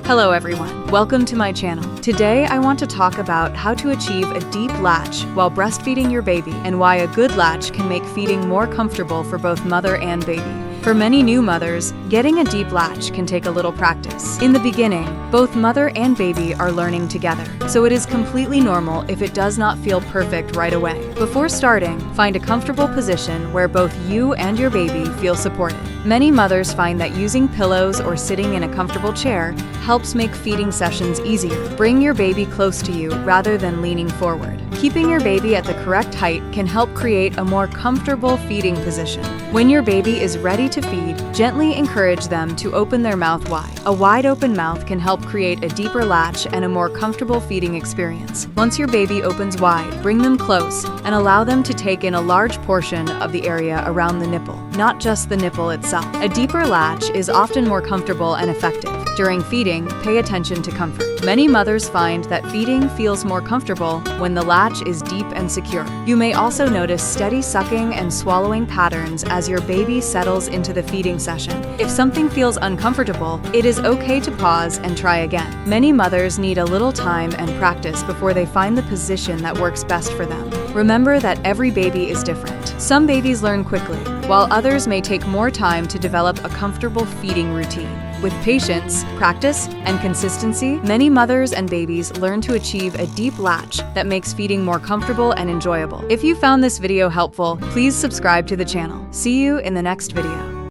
Hello everyone, welcome to my channel. Today I want to talk about how to achieve a deep latch while breastfeeding your baby and why a good latch can make feeding more comfortable for both mother and baby. For many new mothers, getting a deep latch can take a little practice. In the beginning, both mother and baby are learning together, so it is completely normal if it does not feel perfect right away. Before starting, find a comfortable position where both you and your baby feel supported. Many mothers find that using pillows or sitting in a comfortable chair helps make feeding sessions easier. Bring your baby close to you rather than leaning forward. Keeping your baby at the correct height can help create a more comfortable feeding position. When your baby is ready to feed, gently encourage them to open their mouth wide. A wide open mouth can help create a deeper latch and a more comfortable feeding experience. Once your baby opens wide, bring them close and allow them to take in a large portion of the area around the nipple, not just the nipple itself. A deeper latch is often more comfortable and effective. During feeding, pay attention to comfort. Many mothers find that feeding feels more comfortable when the latch is deep and secure. You may also notice steady sucking and swallowing patterns as your baby settles into the feeding session. If something feels uncomfortable, it is okay to pause and try again. Many mothers need a little time and practice before they find the position that works best for them. Remember that every baby is different. Some babies learn quickly, while others may take more time to develop a comfortable feeding routine. With patience, practice, and consistency, many mothers and babies learn to achieve a deep latch that makes feeding more comfortable and enjoyable. If you found this video helpful, please subscribe to the channel. See you in the next video.